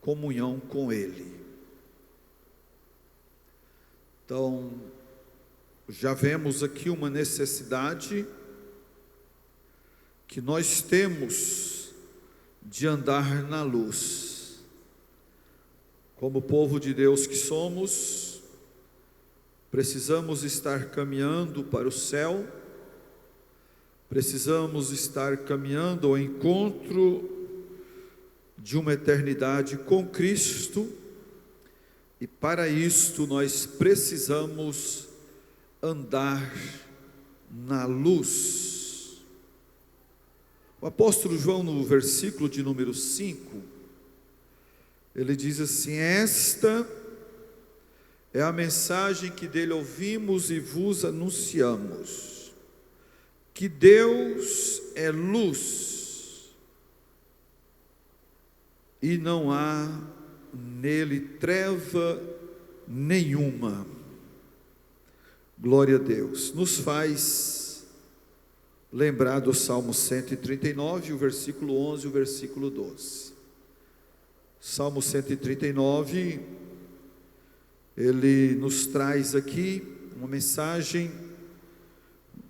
comunhão com Ele. Então, já vemos aqui uma necessidade que nós temos de andar na luz. Como povo de Deus que somos, precisamos estar caminhando para o céu, precisamos estar caminhando ao encontro de uma eternidade com Cristo, e para isto nós precisamos andar na luz. O apóstolo João, no versículo de número 5, ele diz assim: esta é a mensagem que dele ouvimos e vos anunciamos, que Deus é luz, e não há nele treva nenhuma. Glória a Deus. Nos faz lembrar do Salmo 139, o versículo 11 e o versículo 12. Salmo 139, ele nos traz aqui uma mensagem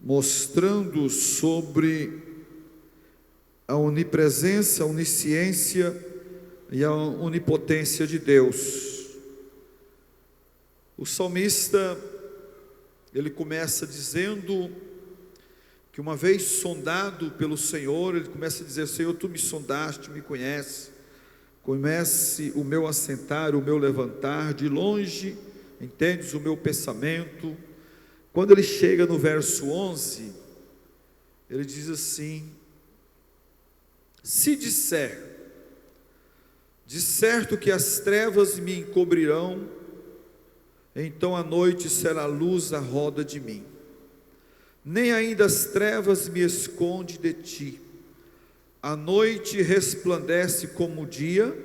mostrando sobre a onipresença, a onisciência e a onipotência de Deus. O salmista, ele começa dizendo que uma vez sondado pelo Senhor, ele começa a dizer: Senhor, tu me sondaste, me conhece o meu assentar, o meu levantar, de longe entendes o meu pensamento. Quando ele chega no verso 11, ele diz assim: se disser, de certo que as trevas me encobrirão, então a noite será luz à roda de mim. Nem ainda as trevas me esconde de ti. A noite resplandece como o dia,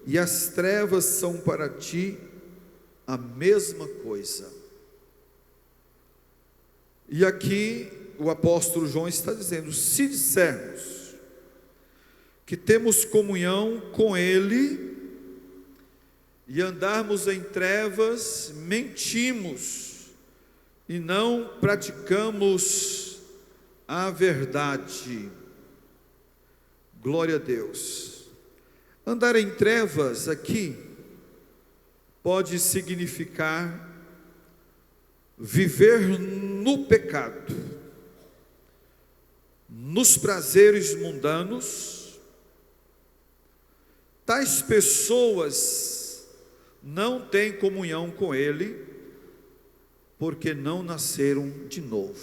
e as trevas são para ti a mesma coisa. E aqui o apóstolo João está dizendo: se dissermos que temos comunhão com Ele e andarmos em trevas, mentimos e não praticamos a verdade. Glória a Deus. Andar em trevas aqui pode significar viver no pecado, nos prazeres mundanos. Tais pessoas não têm comunhão com Ele, porque não nasceram de novo.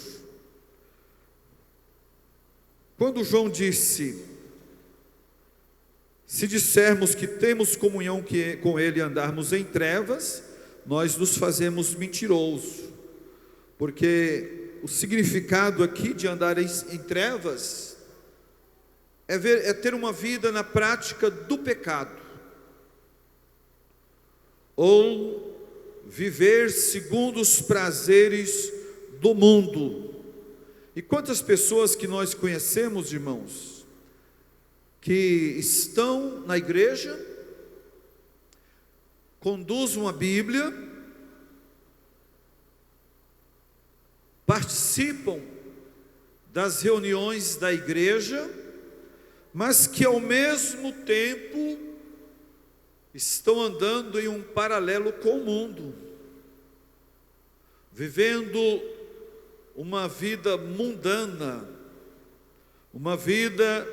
Quando João disse: se dissermos que temos comunhão com Ele e andarmos em trevas, nós nos fazemos mentirosos, porque o significado aqui de andar em trevas é ter uma vida na prática do pecado, ou viver segundo os prazeres do mundo. E quantas pessoas que nós conhecemos, irmãos, que estão na igreja, conduzem a Bíblia, participam das reuniões da igreja, mas que ao mesmo tempo estão andando em um paralelo com o mundo, vivendo uma vida mundana, uma vida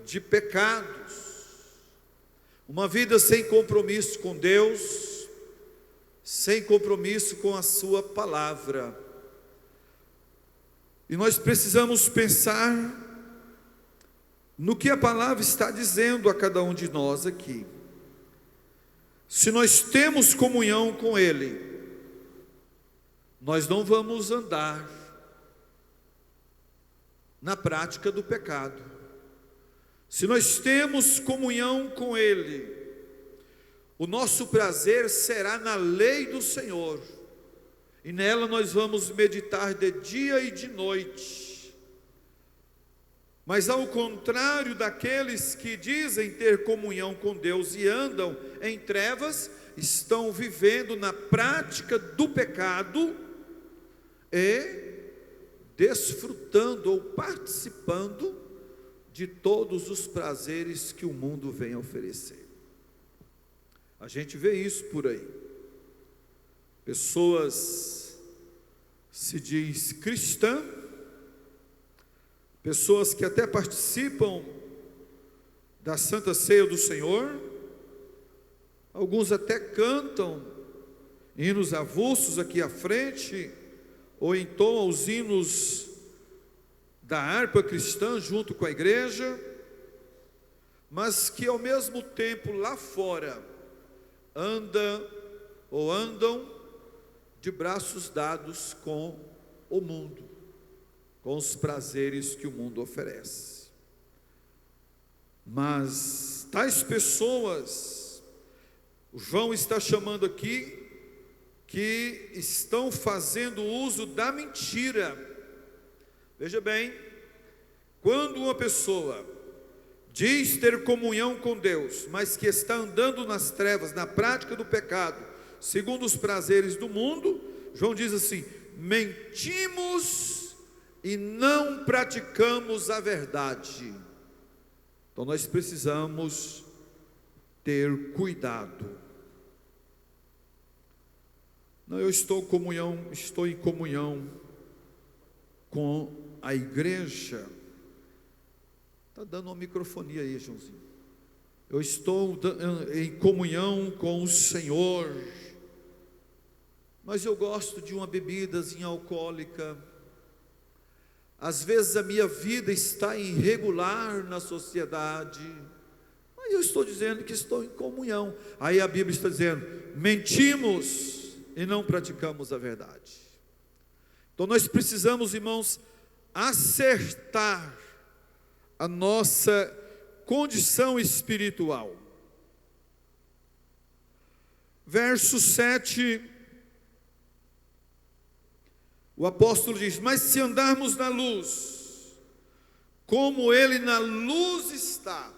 de pecados, uma vida sem compromisso com Deus, sem compromisso com a sua palavra. E nós precisamos pensar no que a palavra está dizendo a cada um de nós aqui. Se nós temos comunhão com Ele, nós não vamos andar na prática do pecado. Se nós temos comunhão com Ele, o nosso prazer será na lei do Senhor, e nela nós vamos meditar de dia e de noite. Mas ao contrário daqueles que dizem ter comunhão com Deus e andam em trevas, estão vivendo na prática do pecado e desfrutando ou participando de todos os prazeres que o mundo vem oferecer. A gente vê isso por aí. Pessoas se diz cristã, pessoas que até participam da Santa Ceia do Senhor, alguns até cantam hinos avulsos aqui à frente, ou entoam os hinos da harpa cristã junto com a igreja, mas que ao mesmo tempo lá fora andam de braços dados com o mundo, com os prazeres que o mundo oferece. Mas tais pessoas, o João está chamando aqui, que estão fazendo uso da mentira. Veja bem, quando uma pessoa diz ter comunhão com Deus, mas que está andando nas trevas, na prática do pecado, segundo os prazeres do mundo, João diz assim: mentimos e não praticamos a verdade. Então nós precisamos ter cuidado. Não, eu estou em comunhão com a igreja. Está dando uma microfonia aí, Joãozinho. Eu estou em comunhão com o Senhor, mas eu gosto de uma bebidazinha alcoólica. Às vezes a minha vida está irregular na sociedade, mas eu estou dizendo que estou em comunhão. Aí a Bíblia está dizendo: mentimos e não praticamos a verdade. Então nós precisamos, irmãos, acertar a nossa condição espiritual. Verso 7, o apóstolo diz: mas se andarmos na luz, como Ele na luz está,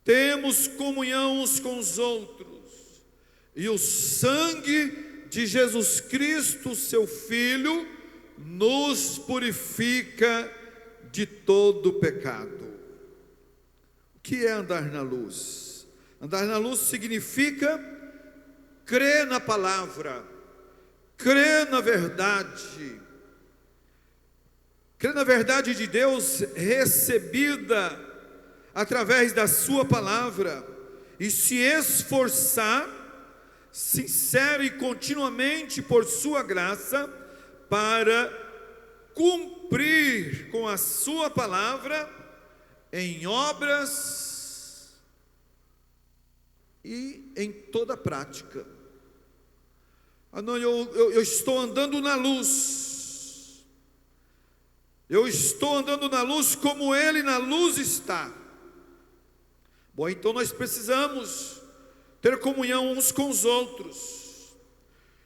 temos comunhão uns com os outros, e o sangue de Jesus Cristo, seu Filho, nos purifica de todo pecado. O que é andar na luz? Andar na luz significa crer na palavra, crer na verdade de Deus recebida através da sua palavra, e se esforçar sincero e continuamente por sua graça para cumprir com a sua palavra em obras e em toda prática. Não, eu estou andando na luz, eu estou andando na luz como Ele na luz está. Bom, então nós precisamos ter comunhão uns com os outros,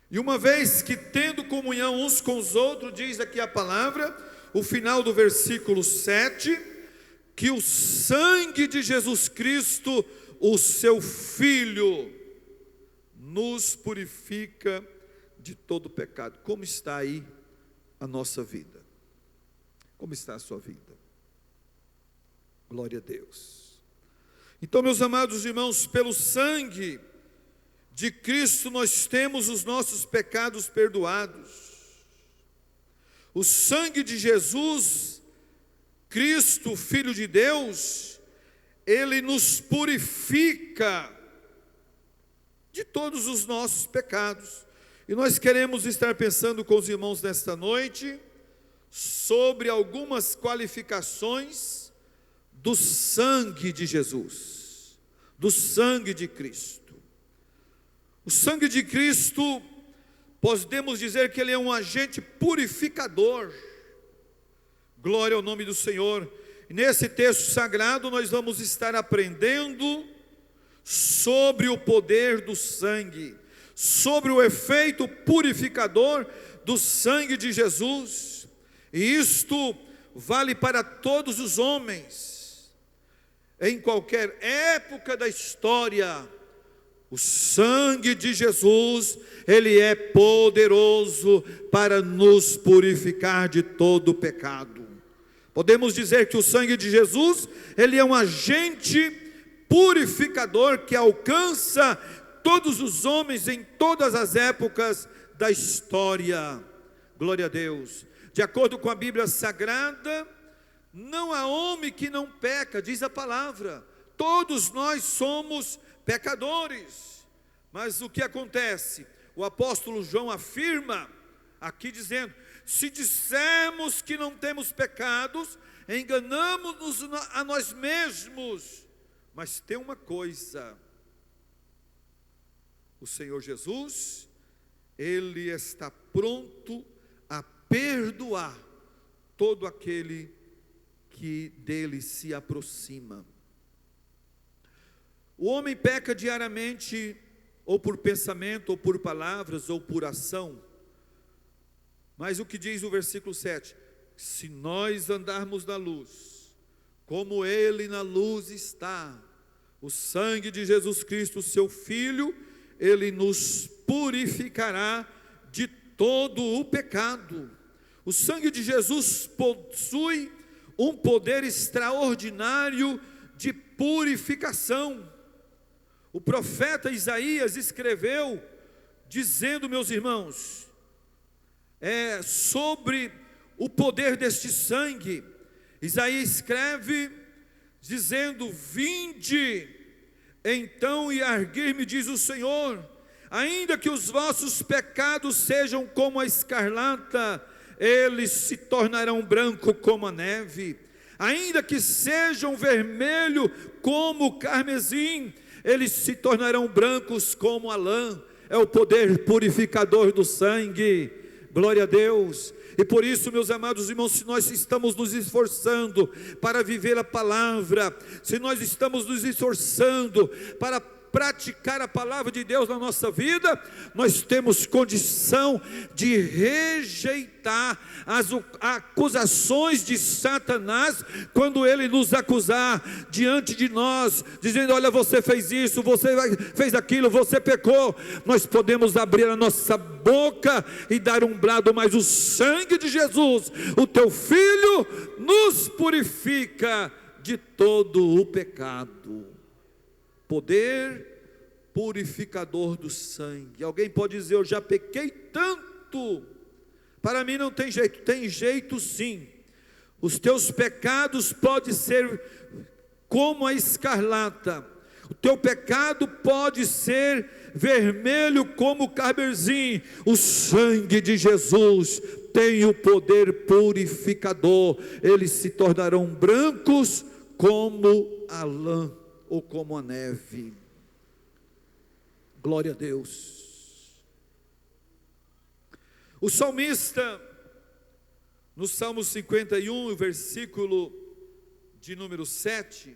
e uma vez que tendo comunhão uns com os outros, diz aqui a palavra, o final do versículo 7, que o sangue de Jesus Cristo, o seu Filho, nos purifica de todo pecado. Como está aí a nossa vida? Como está a sua vida? Glória a Deus. Então, meus amados irmãos, pelo sangue de Cristo nós temos os nossos pecados perdoados. O sangue de Jesus Cristo, Filho de Deus, Ele nos purifica de todos os nossos pecados. E nós queremos estar pensando com os irmãos nesta noite sobre algumas qualificações do sangue de Jesus, do sangue de Cristo. O sangue de Cristo, podemos dizer que ele é um agente purificador. Glória ao nome do Senhor. E nesse texto sagrado nós vamos estar aprendendo sobre o poder do sangue, sobre o efeito purificador do sangue de Jesus. E isto vale para todos os homens, em qualquer época da história. O sangue de Jesus, ele é poderoso para nos purificar de todo pecado. Podemos dizer que o sangue de Jesus, ele é um agente purificador que alcança todos os homens em todas as épocas da história. Glória a Deus. De acordo com a Bíblia Sagrada, não há homem que não peca, diz a palavra. Todos nós somos pecadores. Mas o que acontece? O apóstolo João afirma aqui dizendo: se dissermos que não temos pecados, enganamos-nos a nós mesmos. Mas tem uma coisa: o Senhor Jesus, ele está pronto a perdoar todo aquele que dele se aproxima. O homem peca diariamente, ou por pensamento, ou por palavras, ou por ação. Mas o que diz o versículo 7? Se nós andarmos na luz, como ele na luz está, o sangue de Jesus Cristo, seu Filho, ele nos purificará de todo o pecado. O sangue de Jesus possui um poder extraordinário de purificação. O profeta Isaías escreveu, dizendo, meus irmãos, sobre o poder deste sangue. Isaías escreve, dizendo: vinde, então, e arguir-me, diz o Senhor, ainda que os vossos pecados sejam como a escarlata, eles se tornarão branco como a neve, ainda que sejam vermelho como o carmesim, eles se tornarão brancos como a lã. É o poder purificador do sangue. Glória a Deus. E por isso, meus amados irmãos, se nós estamos nos esforçando para viver a palavra, se nós estamos nos esforçando para praticar a palavra de Deus na nossa vida, nós temos condição de rejeitar as acusações de Satanás, quando ele nos acusar diante de nós, dizendo: olha, você fez isso, você fez aquilo, você pecou. Nós podemos abrir a nossa boca e dar um brado, mas o sangue de Jesus, o teu Filho, nos purifica de todo o pecado. Poder purificador do sangue. Alguém pode dizer: eu já pequei tanto, para mim não tem jeito. Tem jeito sim. Os teus pecados podem ser como a escarlata, o teu pecado pode ser vermelho como o carmesim. O sangue de Jesus tem o poder purificador. Eles se tornarão brancos como a lã, ou como a neve. Glória a Deus. O salmista, no Salmo 51, versículo de número 7,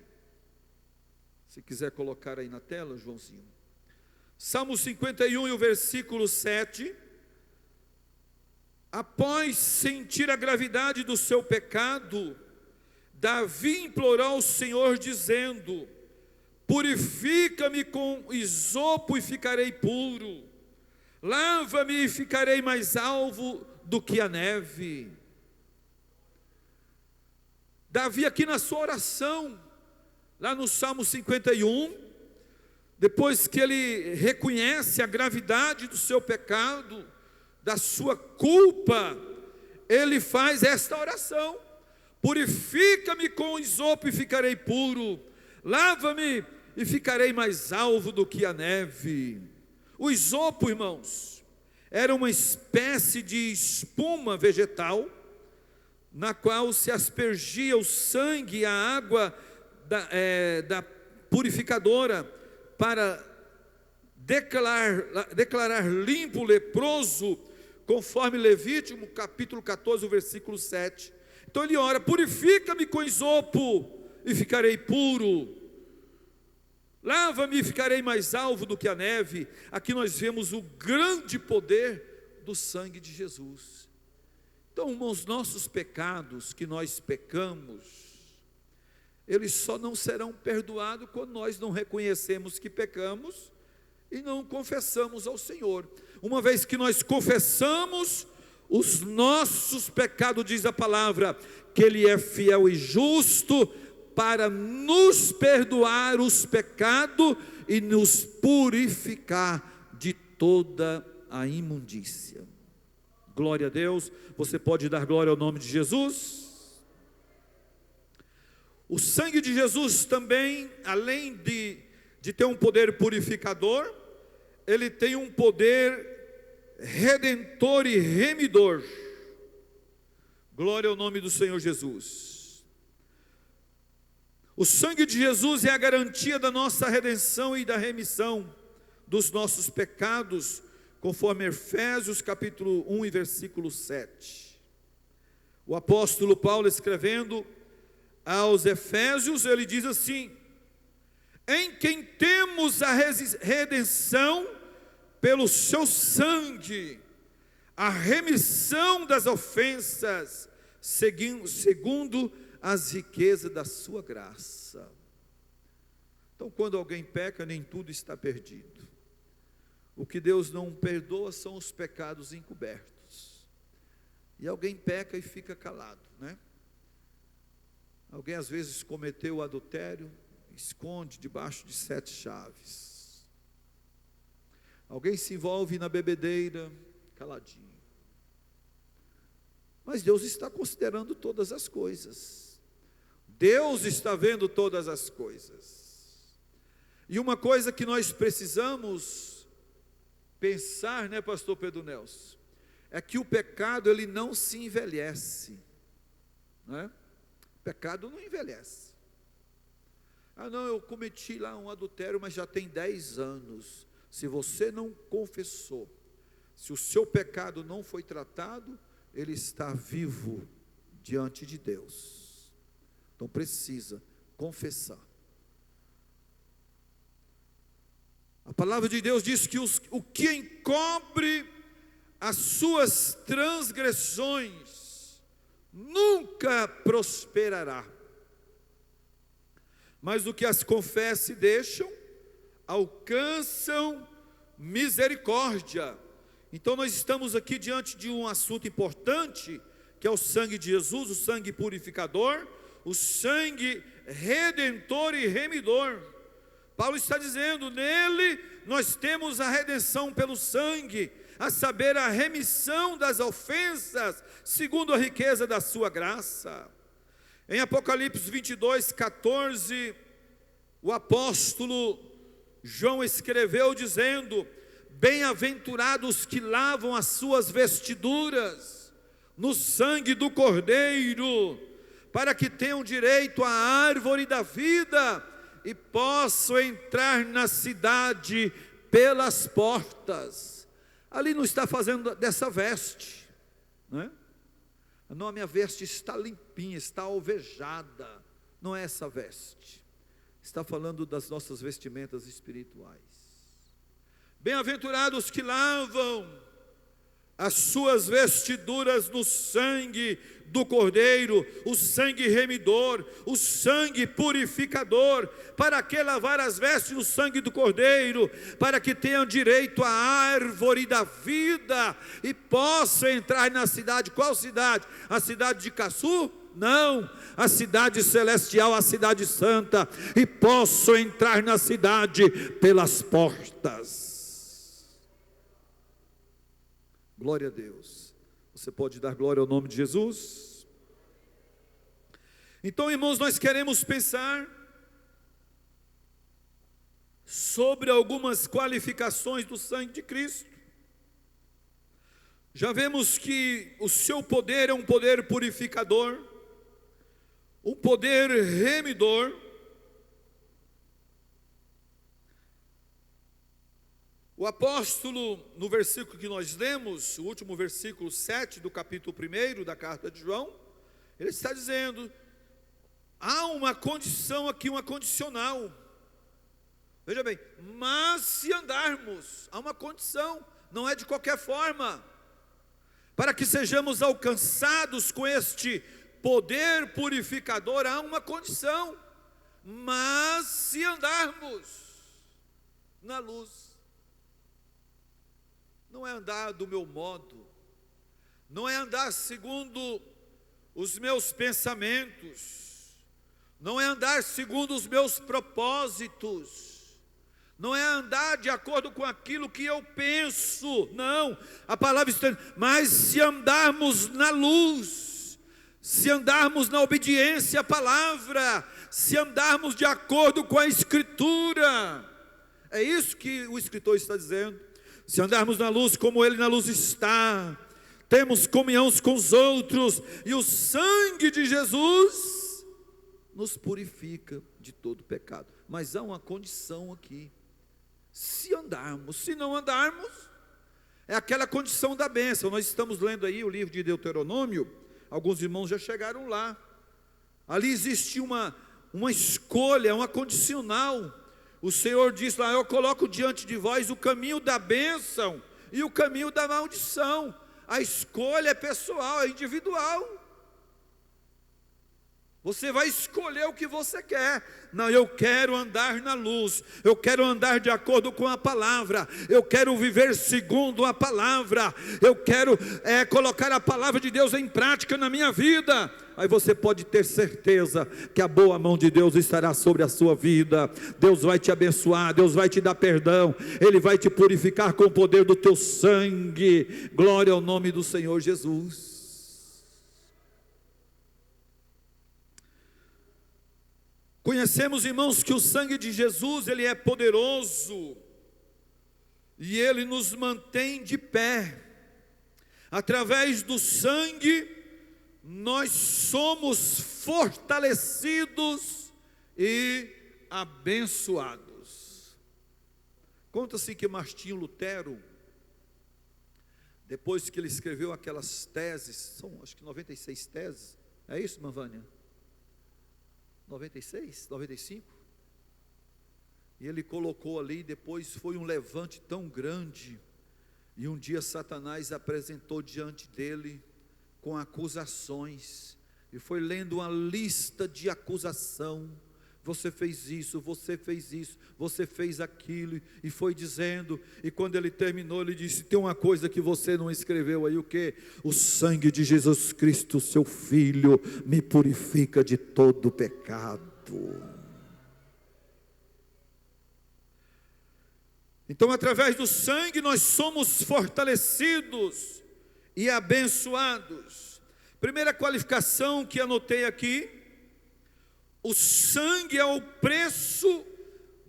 se quiser colocar aí na tela, Joãozinho. Salmo 51 e o versículo 7, após sentir a gravidade do seu pecado, Davi implorou ao Senhor dizendo: purifica-me com isopo e ficarei puro, lava-me e ficarei mais alvo do que a neve. Davi aqui na sua oração, lá no Salmo 51, depois que ele reconhece a gravidade do seu pecado, da sua culpa, ele faz esta oração: purifica-me com isopo e ficarei puro, lava-me e ficarei mais alvo do que a neve. O isopo, irmãos, era uma espécie de espuma vegetal, na qual se aspergia o sangue e a água da purificadora, para declarar limpo o leproso, conforme Levítico capítulo 14, versículo 7. Então ele ora: purifica-me com isopo e ficarei puro, lava-me e ficarei mais alvo do que a neve. Aqui nós vemos o grande poder do sangue de Jesus, Então, os nossos pecados que nós pecamos, eles só não serão perdoados quando nós não reconhecemos que pecamos e não confessamos ao Senhor. Uma vez que nós confessamos os nossos pecados, diz a palavra, que Ele é fiel e justo para nos perdoar os pecados e nos purificar de toda a imundícia. Glória a Deus. Você pode dar glória ao nome de Jesus? O sangue de Jesus também, além de ter um poder purificador, ele tem um poder redentor e remidor. Glória ao nome do Senhor Jesus. O sangue de Jesus é a garantia da nossa redenção e da remissão dos nossos pecados, conforme Efésios capítulo 1 e versículo 7. O apóstolo Paulo, escrevendo aos Efésios, ele diz assim: em quem temos a redenção pelo seu sangue, a remissão das ofensas, segundo as riquezas da sua graça. Então, quando alguém peca, nem tudo está perdido. O que Deus não perdoa são os pecados encobertos. E alguém peca e fica calado, né? Alguém às vezes cometeu o adultério, esconde debaixo de 7 chaves. Alguém se envolve na bebedeira, caladinho. Mas Deus está considerando todas as coisas. Deus está vendo todas as coisas. E uma coisa que nós precisamos pensar, né, pastor Pedro Nelson, é que o pecado, ele não se envelhece, não é? O pecado não envelhece. Ah não, eu cometi lá um adultério, mas já tem 10 anos. Se você não confessou, se o seu pecado não foi tratado, ele está vivo diante de Deus. Então precisa confessar. A palavra de Deus diz que o que encobre as suas transgressões nunca prosperará, mas o que as confessa e deixam, alcançam misericórdia. Então nós estamos aqui diante de um assunto importante, que é o sangue de Jesus, o sangue purificador, o sangue redentor e remidor. Paulo está dizendo, nele nós temos a redenção pelo sangue, a saber, a remissão das ofensas, segundo a riqueza da sua graça. Em Apocalipse 22, 14, o apóstolo João escreveu dizendo: bem-aventurados que lavam as suas vestiduras no sangue do Cordeiro, para que tenham direito à árvore da vida e possam entrar na cidade pelas portas. Ali não está fazendo dessa veste, não é? Não, a minha veste está limpinha, está alvejada. Não é essa veste. Está falando das nossas vestimentas espirituais. Bem-aventurados que lavam as suas vestiduras no sangue do Cordeiro, o sangue remidor, o sangue purificador. Para que lavar as vestes no sangue do Cordeiro? Para que tenham direito à árvore da vida e possam entrar na cidade. Qual cidade? A cidade de Caçu? Não, a cidade celestial, a cidade santa, e possam entrar na cidade pelas portas. Glória a Deus. Você pode dar glória ao nome de Jesus? Então, irmãos, nós queremos pensar sobre algumas qualificações do sangue de Cristo. Já vemos que o seu poder é um poder purificador, um poder remidor. O apóstolo, no versículo que nós lemos, o último versículo 7 do capítulo 1 da carta de João, ele está dizendo, há uma condição aqui, uma condicional. Veja bem, mas se andarmos, há uma condição, não é de qualquer forma. Para que sejamos alcançados com este poder purificador, há uma condição: mas se andarmos na luz. Não é andar do meu modo, não é andar segundo os meus pensamentos, não é andar segundo os meus propósitos, não é andar de acordo com aquilo que eu penso, não. A palavra está, mas se andarmos na luz, se andarmos na obediência à palavra, se andarmos de acordo com a Escritura, é isso que o escritor está dizendo. Se andarmos na luz como Ele na luz está, temos comunhão uns com os outros, e o sangue de Jesus nos purifica de todo pecado. Mas há uma condição aqui: se andarmos. Se não andarmos, é aquela condição da bênção. Nós estamos lendo aí o livro de Deuteronômio, alguns irmãos já chegaram lá. Ali existe uma escolha, uma condicional. O Senhor diz lá: eu coloco diante de vós o caminho da bênção e o caminho da maldição. A escolha é pessoal, é individual. Você vai escolher o que você quer. Não, eu quero andar na luz, eu quero andar de acordo com a palavra, eu quero viver segundo a palavra, eu quero colocar a palavra de Deus em prática na minha vida. Aí você pode ter certeza que a boa mão de Deus estará sobre a sua vida. Deus vai te abençoar, Deus vai te dar perdão, Ele vai te purificar com o poder do teu sangue. Glória ao nome do Senhor Jesus. Conhecemos, irmãos, que o sangue de Jesus, ele é poderoso, e ele nos mantém de pé. Através do sangue, nós somos fortalecidos e abençoados. Conta-se que Martinho Lutero, depois que ele escreveu aquelas teses, são acho que 96 teses, é isso, irmã Vânia? 96, 95, e ele colocou ali, depois foi um levante tão grande, e um dia Satanás apresentou diante dele com acusações, e foi lendo uma lista de acusação: você fez isso, você fez isso, você fez aquilo, e foi dizendo, e quando ele terminou, ele disse: tem uma coisa que você não escreveu aí, o que? O sangue de Jesus Cristo, seu Filho, me purifica de todo pecado. Então, através do sangue, nós somos fortalecidos e abençoados. Primeira qualificação que anotei aqui: o sangue é o preço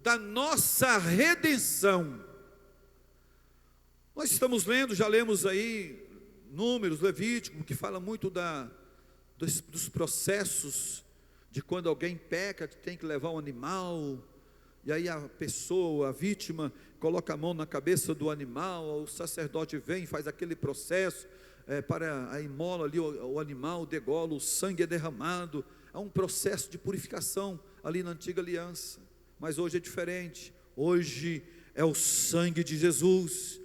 da nossa redenção. Nós estamos lendo, já lemos aí Números, Levítico, que fala muito dos processos de quando alguém peca, que tem que levar um animal, e aí a pessoa, a vítima, coloca a mão na cabeça do animal, o sacerdote vem e faz aquele processo, para a imola ali o animal, degola, o sangue é derramado. Há um processo de purificação ali na antiga aliança, mas hoje é diferente. Hoje é o sangue de Jesus.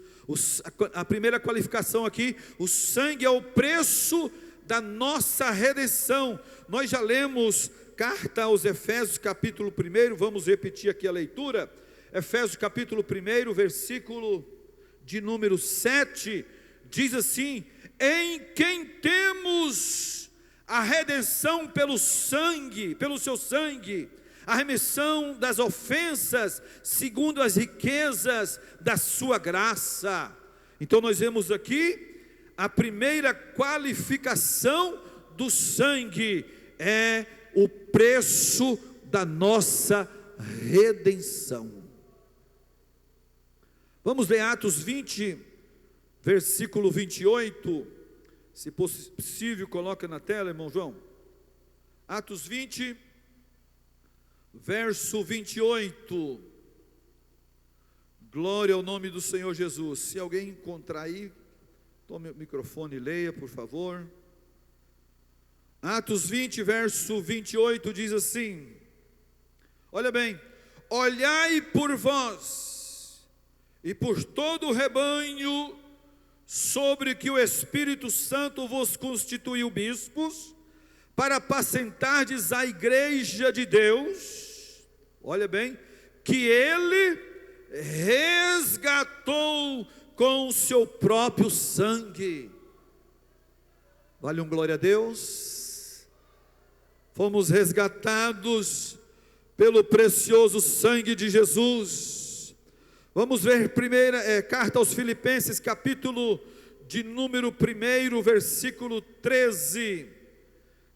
A primeira qualificação aqui: o sangue é o preço da nossa redenção. Nós já lemos carta aos Efésios capítulo 1, vamos repetir aqui a leitura. Efésios capítulo 1, versículo de número 7, diz assim: em quem temos a redenção pelo sangue, pelo seu sangue, a remissão das ofensas, segundo as riquezas da sua graça. Então nós vemos aqui a primeira qualificação do sangue, é o preço da nossa redenção. Vamos ler Atos 20, versículo 28, se possível coloca na tela, irmão João. Atos 20, verso 28, glória ao nome do Senhor Jesus. Se alguém encontrar aí, tome o microfone e leia, por favor. Atos 20, verso 28 diz assim: olha bem: olhai por vós e por todo o rebanho sobre que o Espírito Santo vos constituiu bispos, para apacentardes a igreja de Deus, olha bem, que ele resgatou com o seu próprio sangue. Vale um glória a Deus. Fomos resgatados pelo precioso sangue de Jesus. Vamos ver primeira carta aos Filipenses, capítulo de número 1, versículo 13.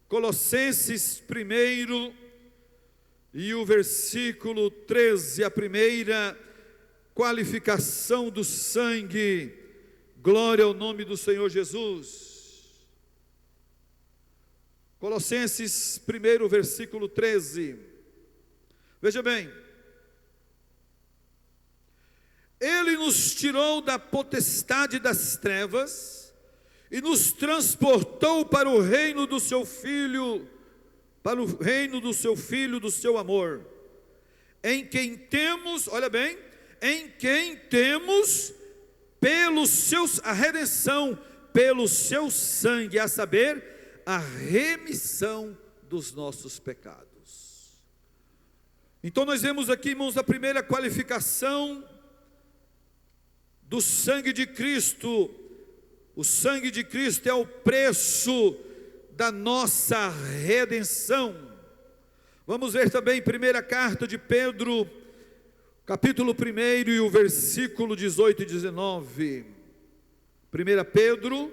Colossenses 1 e o versículo 13, a primeira qualificação do sangue. Glória ao nome do Senhor Jesus. Colossenses 1, versículo 13. Veja bem. Ele nos tirou da potestade das trevas e nos transportou para o reino do seu Filho, do seu amor, em quem temos, olha bem, em quem temos a redenção pelo seu sangue, a saber, a remissão dos nossos pecados. Então nós vemos aqui, irmãos, a primeira qualificação do sangue de Cristo. O sangue de Cristo é o preço da nossa redenção. Vamos ver também primeira carta de Pedro, capítulo 1 e o versículo 18 e 19. 1 Pedro,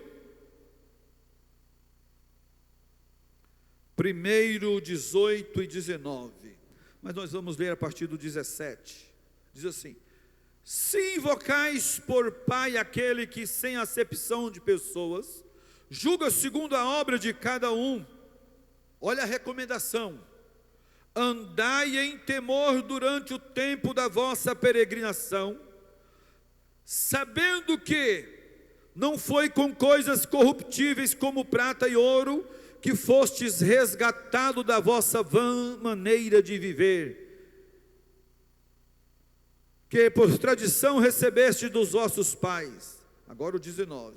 1, 18 e 19. Mas nós vamos ler a partir do 17. Diz assim: se invocais por Pai aquele que, sem acepção de pessoas, julga segundo a obra de cada um, olha a recomendação: andai em temor durante o tempo da vossa peregrinação, sabendo que não foi com coisas corruptíveis como prata e ouro que fostes resgatado da vossa vã maneira de viver, que por tradição recebeste dos vossos pais. Agora o 19.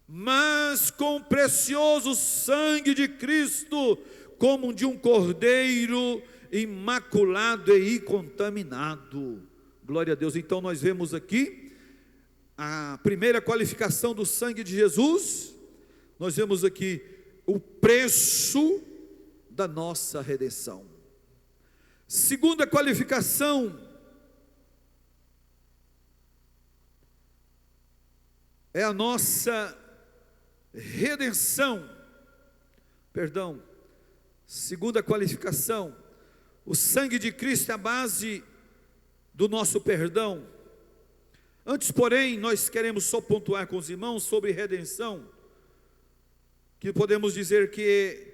Mas com o precioso sangue de Cristo, como de um cordeiro imaculado e incontaminado. Glória a Deus. Então nós vemos aqui a primeira qualificação do sangue de Jesus. Nós vemos aqui o preço da nossa redenção. Segunda qualificação é a nossa redenção. Segunda qualificação: o sangue de Cristo é a base do nosso perdão. Antes, porém, nós queremos só pontuar com os irmãos sobre redenção, que podemos dizer que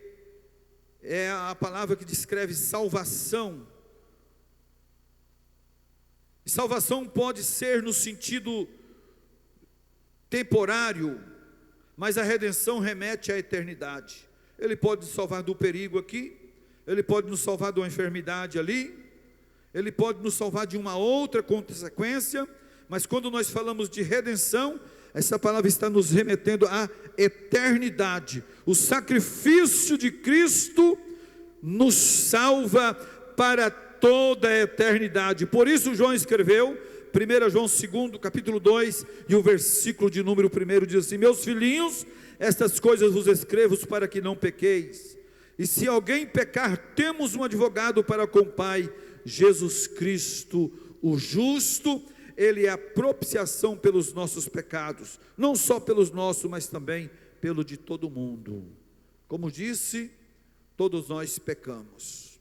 é a palavra que descreve salvação. E salvação pode ser no sentido temporário, mas a redenção remete à eternidade. Ele pode nos salvar do perigo aqui, ele pode nos salvar de uma enfermidade ali, ele pode nos salvar de uma outra consequência, mas quando nós falamos de redenção, essa palavra está nos remetendo à eternidade. O sacrifício de Cristo nos salva para toda a eternidade. Por isso João escreveu, 1 João 2, capítulo 2, e o versículo de número 1 diz assim: meus filhinhos, estas coisas vos escrevo para que não pequeis. E se alguém pecar, temos um advogado para com o Pai, Jesus Cristo, o justo. Ele é a propiciação pelos nossos pecados, não só pelos nossos, mas também pelo de todo mundo. Como disse, todos nós pecamos,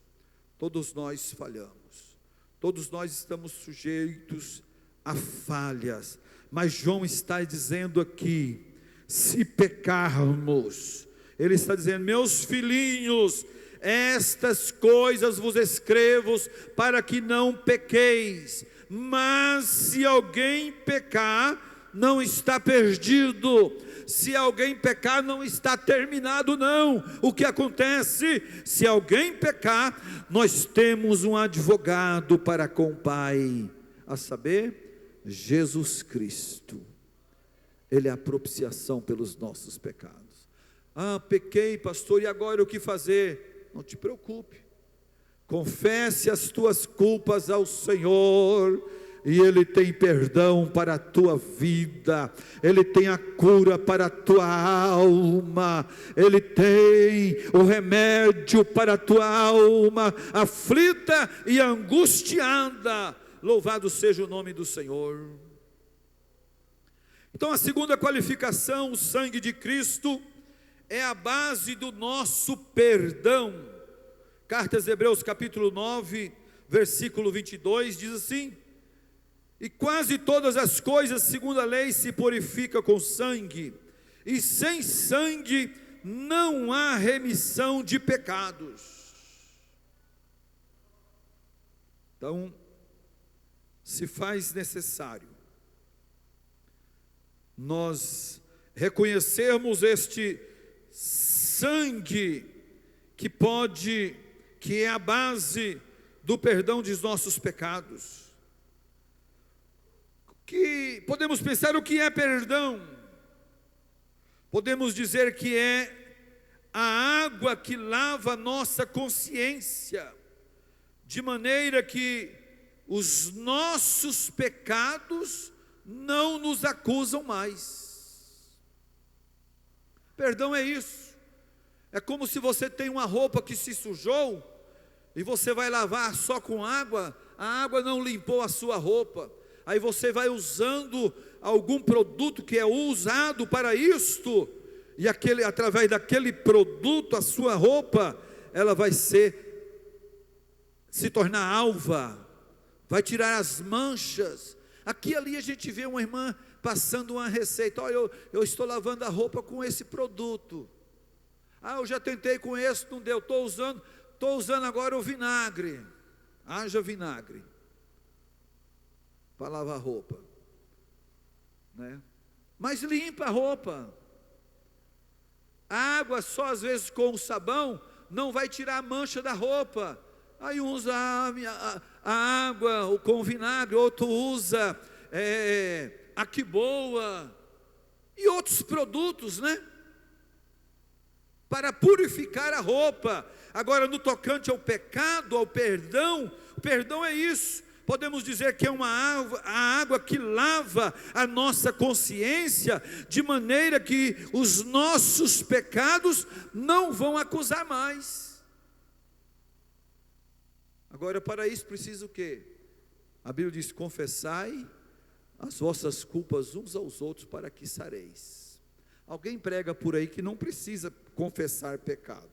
todos nós falhamos, todos nós estamos sujeitos a falhas, mas João está dizendo aqui: se pecarmos, ele está dizendo, meus filhinhos, estas coisas vos escrevo para que não pequeis. Mas se alguém pecar, não está perdido. Se alguém pecar, não está terminado não. O que acontece? Se alguém pecar, nós temos um advogado para com o Pai, a saber, Jesus Cristo. Ele é a propiciação pelos nossos pecados. Ah, pequei, pastor, e agora o que fazer? Não te preocupe, confesse as tuas culpas ao Senhor, e Ele tem perdão para a tua vida, Ele tem a cura para a tua alma, Ele tem o remédio para a tua alma aflita e angustiada. Louvado seja o nome do Senhor. Então, a segunda qualificação, o sangue de Cristo é a base do nosso perdão. Carta aos Hebreus capítulo 9, versículo 22, diz assim: e quase todas as coisas segundo a lei se purifica com sangue, e sem sangue não há remissão de pecados. Então, se faz necessário nós reconhecermos este sangue que é a base do perdão dos nossos pecados. Que podemos pensar o que é perdão? Podemos dizer que é a água que lava a nossa consciência, de maneira que os nossos pecados não nos acusam mais. Perdão é isso. É como se você tem uma roupa que se sujou e você vai lavar só com água, a água não limpou a sua roupa. Aí você vai usando algum produto que é usado para isto, e através daquele produto a sua roupa, ela vai se tornar alva, vai tirar as manchas. Aqui e ali a gente vê uma irmã passando uma receita: olha, eu estou lavando a roupa com esse produto. Ah, eu já tentei com esse, não deu, estou usando agora o vinagre. Haja vinagre para lavar a roupa, né? Mas limpa a roupa. A água só às vezes com o sabão não vai tirar a mancha da roupa. Aí um usa a água com vinagre, outro usa Aquiboa e outros produtos, né? Para purificar a roupa. Agora, no tocante ao pecado, ao perdão, o perdão é isso. Podemos dizer que é a água que lava a nossa consciência, de maneira que os nossos pecados não vão acusar mais. Agora, para isso precisa o quê? A Bíblia diz: confessai as vossas culpas uns aos outros para que sareis. Alguém prega por aí que não precisa confessar pecado,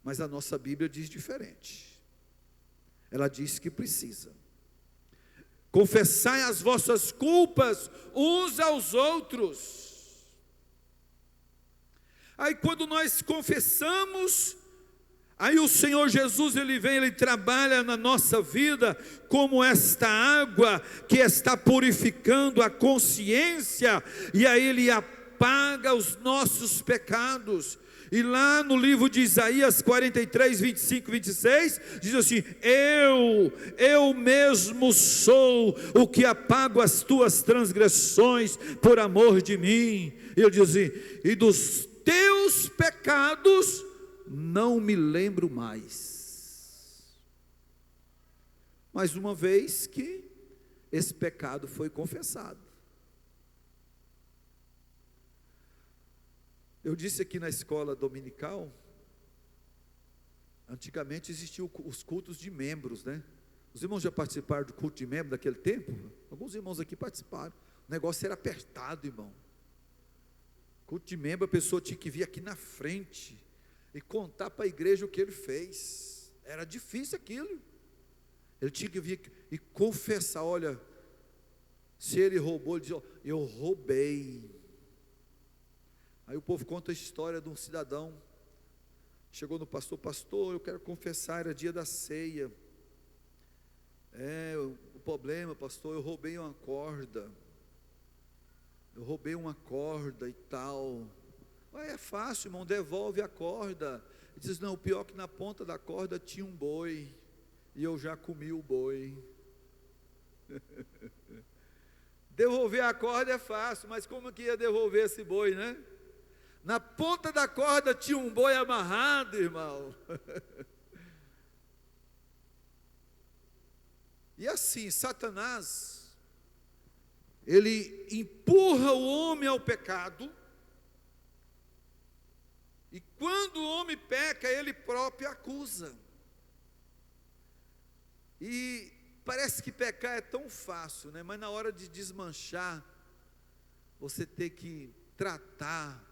mas a nossa Bíblia diz diferente. Ela diz que precisa. Confessai as vossas culpas uns aos outros. Aí quando nós confessamos, aí o Senhor Jesus, Ele vem, Ele trabalha na nossa vida como esta água que está purificando a consciência, e aí Ele apaga os nossos pecados. E lá no livro de Isaías 43, 25, 26, diz assim: eu mesmo sou o que apago as tuas transgressões por amor de mim. E ele diz assim: e dos teus pecados não me lembro mais. Mais uma vez que esse pecado foi confessado. Eu disse aqui na escola dominical, antigamente existiam os cultos de membros, né? Os irmãos já participaram do culto de membro daquele tempo? Alguns irmãos aqui participaram. O negócio era apertado, irmão. Culto de membro, a pessoa tinha que vir aqui na frente e contar para a igreja o que ele fez. Era difícil aquilo. Ele tinha que vir e confessar: olha, se ele roubou, ele dizia: eu roubei. Aí o povo conta a história de um cidadão, chegou no pastor: pastor, eu quero confessar, era dia da ceia. O problema, pastor, eu roubei uma corda. E tal. É fácil, irmão, devolve a corda. Ele diz: não, o pior é que na ponta da corda tinha um boi, e eu já comi o boi. Devolver a corda é fácil, mas como que ia devolver esse boi, né? Na ponta da corda tinha um boi amarrado, irmão. E assim, Satanás, ele empurra o homem ao pecado, e quando o homem peca, ele próprio acusa. E parece que pecar é tão fácil, né? Mas na hora de desmanchar, você tem que tratar,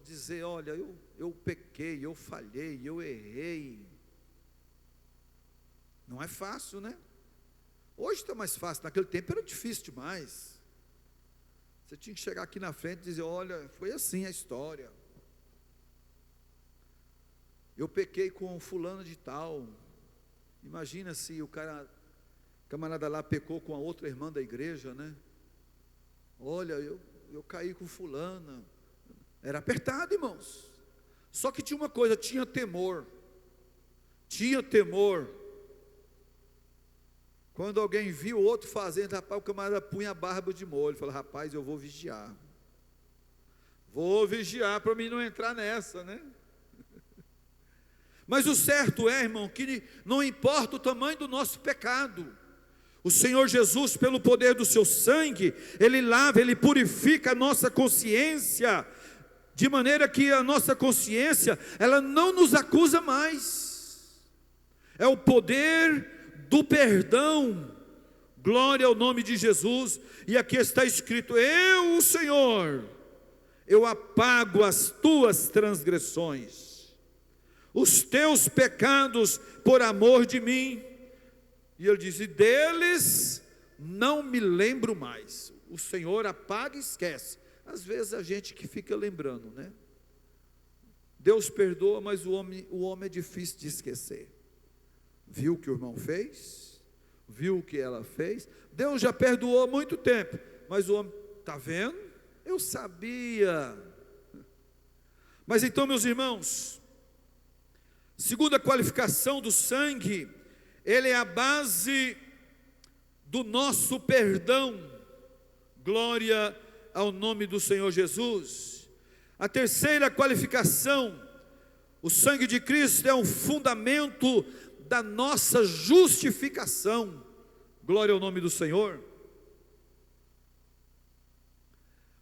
dizer, olha, eu pequei, eu falhei, eu errei. Não é fácil, né? Hoje está mais fácil, naquele tempo era difícil demais. Você tinha que chegar aqui na frente e dizer, olha, foi assim a história. Eu pequei com fulano de tal. Imagina se o camarada lá pecou com a outra irmã da igreja, né? Olha, eu caí com fulana. Era apertado, irmãos. Só que tinha uma coisa, tinha temor. Tinha temor. Quando alguém viu o outro fazendo, rapaz, o camarada punha a barba de molho. Falou, rapaz, eu vou vigiar. Vou vigiar para mim não entrar nessa, né? Mas o certo é, irmão, que não importa o tamanho do nosso pecado, o Senhor Jesus, pelo poder do seu sangue, Ele lava, Ele purifica a nossa consciência, de maneira que a nossa consciência, ela não nos acusa mais. É o poder do perdão. Glória ao nome de Jesus. E aqui está escrito, eu, o Senhor, eu apago as tuas transgressões, os teus pecados por amor de mim. E ele diz, e deles não me lembro mais. O Senhor apaga e esquece. Às vezes a gente que fica lembrando, né? Deus perdoa, mas o homem é difícil de esquecer. Viu o que o irmão fez? Viu o que ela fez? Deus já perdoou há muito tempo, mas o homem, está vendo? Eu sabia. Mas então, meus irmãos, segunda qualificação do sangue, ele é a base do nosso perdão. Glória ao nome do Senhor Jesus. A terceira qualificação, o sangue de Cristo é um fundamento da nossa justificação. Glória ao nome do Senhor.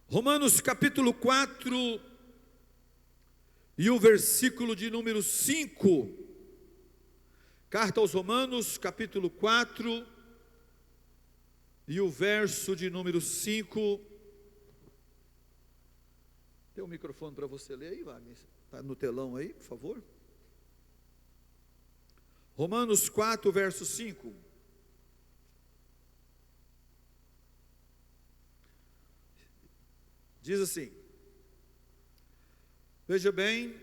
Romanos capítulo 4 e o versículo de número 5. Carta aos Romanos, capítulo 4 e o verso de número 5. Tem um microfone para você ler aí, Wagner? Está no telão aí, por favor. Romanos 4, verso 5. Diz assim, veja bem,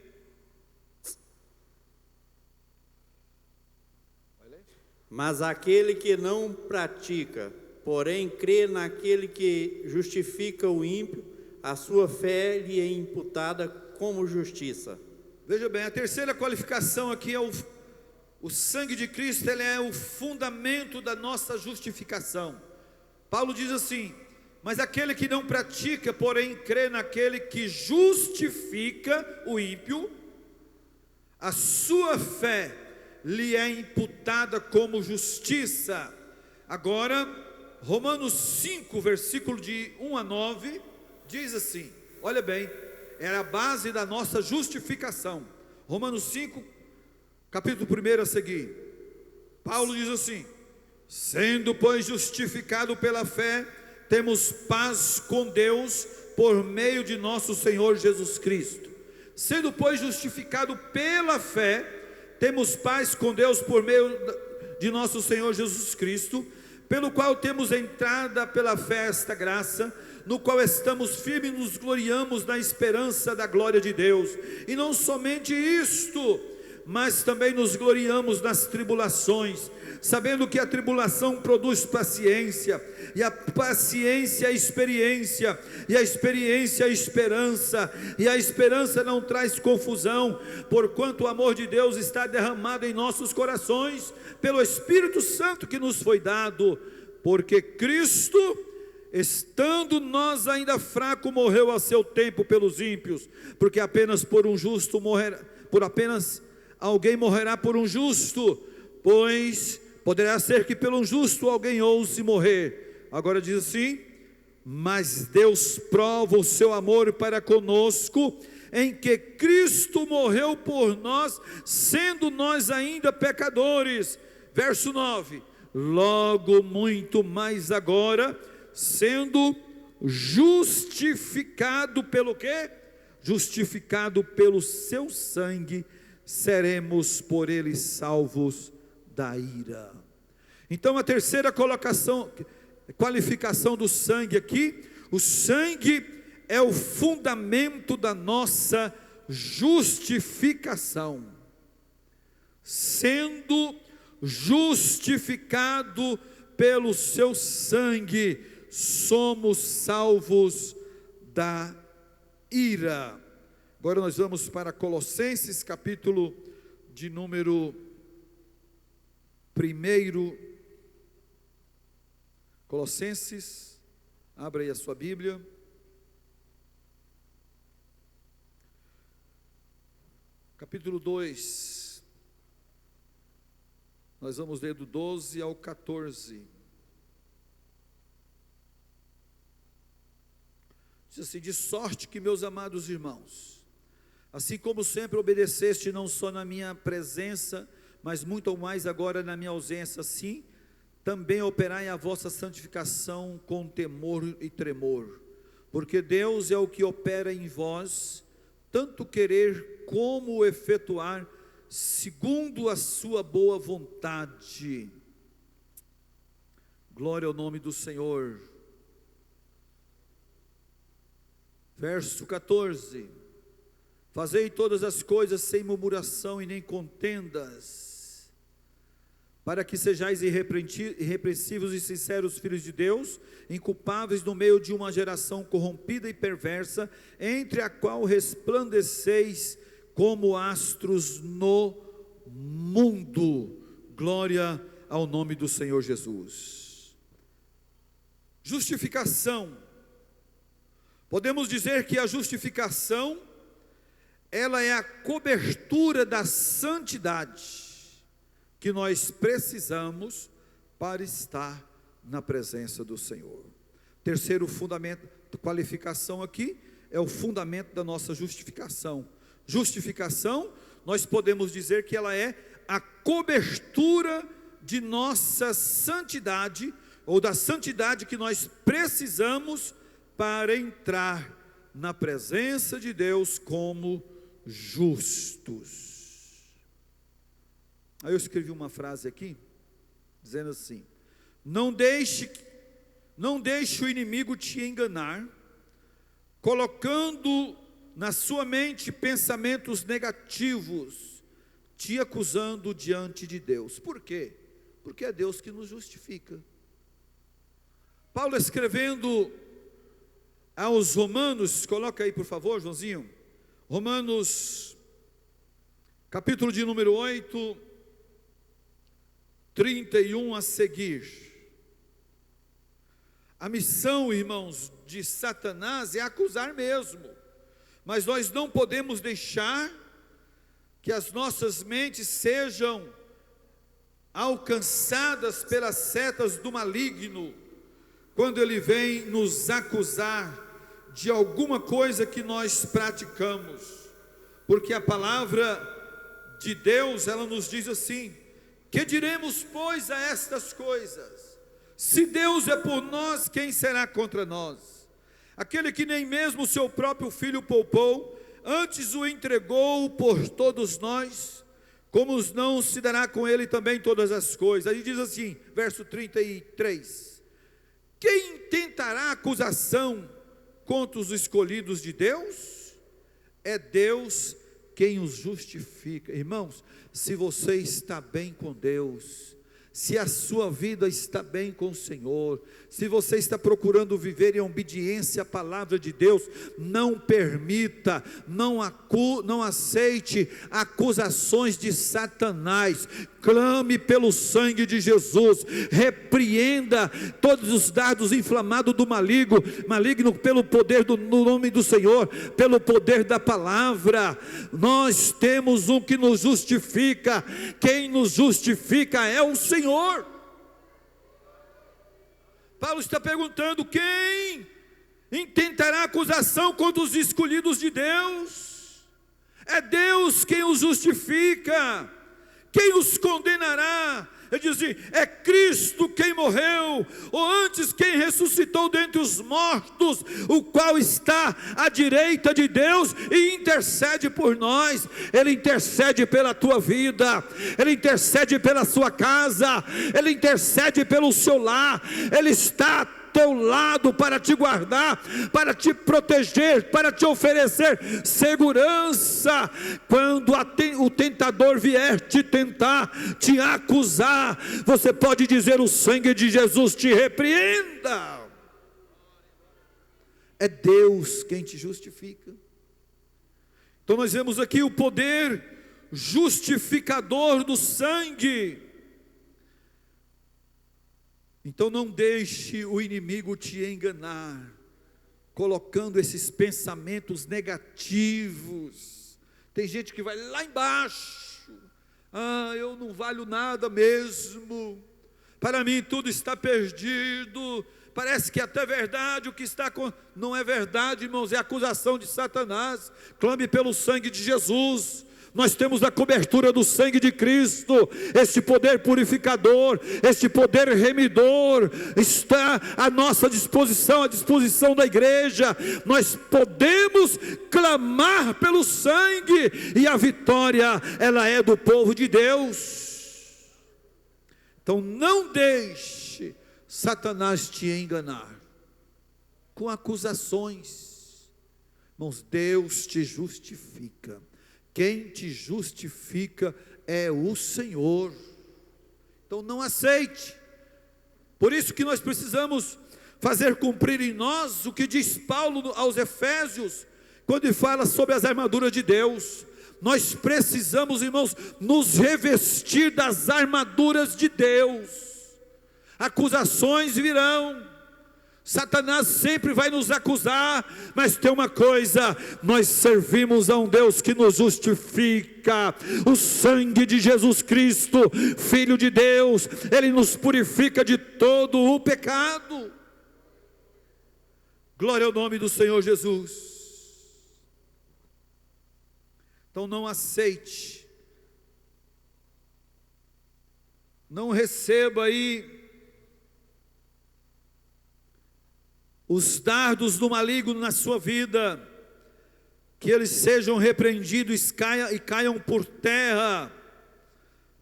mas aquele que não pratica, porém crê naquele que justifica o ímpio, a sua fé lhe é imputada como justiça. Veja bem, a terceira qualificação aqui é o sangue de Cristo, ele é o fundamento da nossa justificação. Paulo diz assim, mas aquele que não pratica, porém crê naquele que justifica o ímpio, a sua fé lhe é imputada como justiça. Agora, Romanos 5, versículo de 1 a 9, diz assim, olha bem, era a base da nossa justificação. Romanos 5, capítulo 1 a seguir, Paulo diz assim, sendo pois justificado pela fé, temos paz com Deus, por meio de nosso Senhor Jesus Cristo. Sendo pois justificado pela fé, temos paz com Deus por meio de nosso Senhor Jesus Cristo, pelo qual temos entrada pela fé esta graça, no qual estamos firmes e nos gloriamos na esperança da glória de Deus. E não somente isto, mas também nos gloriamos nas tribulações, sabendo que a tribulação produz paciência, e a paciência experiência, e a experiência esperança, e a esperança não traz confusão, porquanto o amor de Deus está derramado em nossos corações, pelo Espírito Santo que nos foi dado, porque Cristo estando nós ainda fracos, morreu a seu tempo pelos ímpios, porque apenas por um justo morrerá, por apenas alguém morrerá por um justo, pois poderá ser que pelo justo alguém ouse morrer. Agora diz assim: mas Deus prova o seu amor para conosco, em que Cristo morreu por nós, sendo nós ainda pecadores. Verso 9: logo muito mais agora, sendo justificado pelo quê? Justificado pelo seu sangue, seremos por ele salvos da ira. Então a terceira qualificação do sangue aqui: o sangue é o fundamento da nossa justificação. Sendo justificado pelo seu sangue, somos salvos da ira. Agora nós vamos para Colossenses, capítulo de número 1. Colossenses, abra aí a sua Bíblia. Capítulo 2, nós vamos ler do 12 ao 14. Diz assim: de sorte que, meus amados irmãos, assim como sempre obedeceste, não só na minha presença, mas muito mais agora na minha ausência, assim também operai a vossa santificação com temor e tremor, porque Deus é o que opera em vós, tanto querer como efetuar, segundo a sua boa vontade. Glória ao nome do Senhor. Verso 14: fazei todas as coisas sem murmuração e nem contendas, para que sejais irrepreensíveis e sinceros filhos de Deus, inculpáveis no meio de uma geração corrompida e perversa, entre a qual resplandeceis como astros no mundo. Glória ao nome do Senhor Jesus. Justificação. Podemos dizer que a justificação, ela é a cobertura da santidade que nós precisamos para estar na presença do Senhor. Terceiro fundamento, qualificação aqui, é o fundamento da nossa justificação. Justificação, nós podemos dizer que ela é a cobertura de nossa santidade, ou da santidade que nós precisamos para entrar na presença de Deus como justos. Aí eu escrevi uma frase aqui, dizendo assim: não deixe o inimigo te enganar, colocando na sua mente pensamentos negativos, te acusando diante de Deus. Por quê? Porque é Deus que nos justifica. Paulo, escrevendo aos Romanos, coloca aí por favor, Joãozinho, Romanos, capítulo de número 8, 31 a seguir. A missão, irmãos, de Satanás é acusar mesmo, mas nós não podemos deixar que as nossas mentes sejam alcançadas pelas setas do maligno, quando ele vem nos acusar de alguma coisa que nós praticamos, porque a palavra de Deus, ela nos diz assim: que diremos, pois, a estas coisas? Se Deus é por nós, quem será contra nós? Aquele que nem mesmo o seu próprio filho poupou, antes o entregou por todos nós, como não se dará com ele também todas as coisas? Aí diz assim, verso 33: quem tentará acusação contra os escolhidos de Deus? É Deus quem os justifica. Irmãos, se você está bem com Deus, se a sua vida está bem com o Senhor, se você está procurando viver em obediência à palavra de Deus, não permita, não aceite acusações de Satanás. Clame pelo sangue de Jesus, repreenda todos os dardos inflamados do maligno pelo poder no nome do Senhor, pelo poder da palavra. Nós temos um que nos justifica, quem nos justifica é o Senhor. Paulo está perguntando: quem intentará acusação contra os escolhidos de Deus? É Deus quem os justifica. Quem os condenará? Ele diz assim: é Cristo quem morreu, ou antes quem ressuscitou dentre os mortos, o qual está à direita de Deus e intercede por nós. Ele intercede pela tua vida, Ele intercede pela sua casa, Ele intercede pelo seu lar, Ele está teu lado para te guardar, para te proteger, para te oferecer segurança. Quando o tentador vier te tentar, te acusar, você pode dizer: o sangue de Jesus te repreenda. É Deus quem te justifica. Então nós vemos aqui o poder justificador do sangue. Então não deixe o inimigo te enganar, colocando esses pensamentos negativos. Tem gente que vai lá embaixo: eu não valho nada mesmo, para mim tudo está perdido, parece que é até verdade o que está não é verdade, irmãos, é acusação de Satanás. Clame pelo sangue de Jesus. Nós temos a cobertura do sangue de Cristo. Este poder purificador, este poder remidor está à nossa disposição, à disposição da igreja. Nós podemos clamar pelo sangue, e a vitória, ela é do povo de Deus. Então não deixe Satanás te enganar com acusações. Irmãos, Deus te justifica. Quem te justifica é o Senhor. Então não aceite. Por isso que nós precisamos fazer cumprir em nós o que diz Paulo aos Efésios, quando ele fala sobre as armaduras de Deus. Nós precisamos, irmãos, nos revestir das armaduras de Deus. Acusações virão, Satanás sempre vai nos acusar, mas tem uma coisa: nós servimos a um Deus que nos justifica. O sangue de Jesus Cristo, Filho de Deus, Ele nos purifica de todo o pecado. Glória ao nome do Senhor Jesus. Então não aceite, não receba aí os dardos do maligno na sua vida, que eles sejam repreendidos e caiam por terra,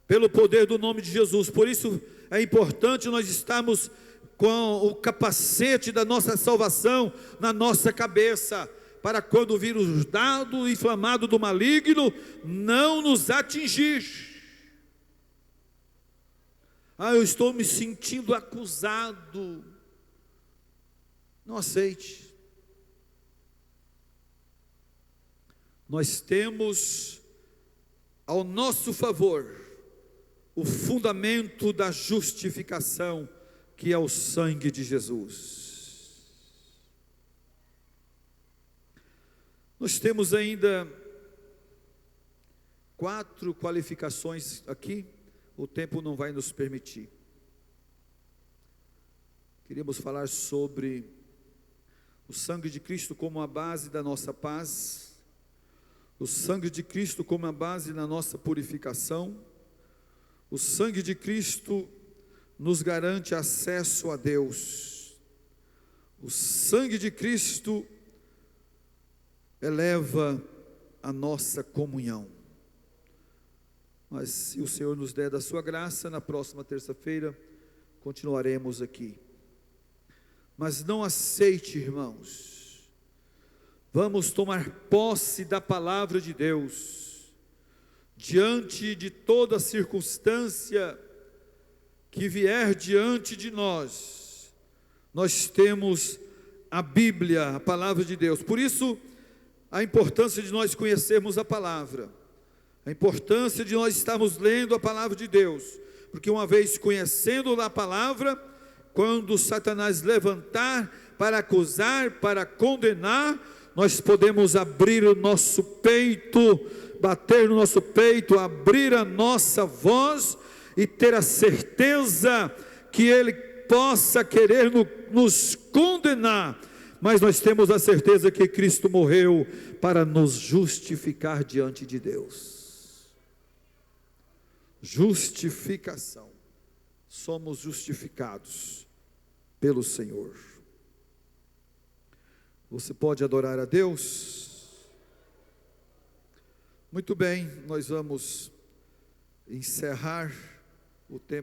pelo poder do nome de Jesus. Por isso é importante nós estarmos com o capacete da nossa salvação na nossa cabeça, para quando vir o dardo inflamado do maligno, não nos atingir. Eu estou me sentindo acusado. Não aceite. Nós temos ao nosso favor o fundamento da justificação, que é o sangue de Jesus. Nós temos ainda 4 qualificações aqui, o tempo não vai nos permitir. Queríamos falar sobre o sangue de Cristo como a base da nossa paz, o sangue de Cristo como a base da nossa purificação. O sangue de Cristo nos garante acesso a Deus. O sangue de Cristo eleva a nossa comunhão. Mas se o Senhor nos der da sua graça, na próxima terça-feira continuaremos aqui. Mas não aceite, irmãos, vamos tomar posse da palavra de Deus, diante de toda circunstância, que vier diante de nós, nós temos a Bíblia, a palavra de Deus. Por isso, a importância de nós conhecermos a palavra, a importância de nós estarmos lendo a palavra de Deus, porque uma vez conhecendo a palavra, quando Satanás levantar para acusar, para condenar, nós podemos abrir o nosso peito, bater no nosso peito, abrir a nossa voz e ter a certeza que ele possa querer nos condenar, mas nós temos a certeza que Cristo morreu para nos justificar diante de Deus. Justificação. Somos justificados pelo Senhor. Você pode adorar a Deus? Muito bem, nós vamos encerrar o tempo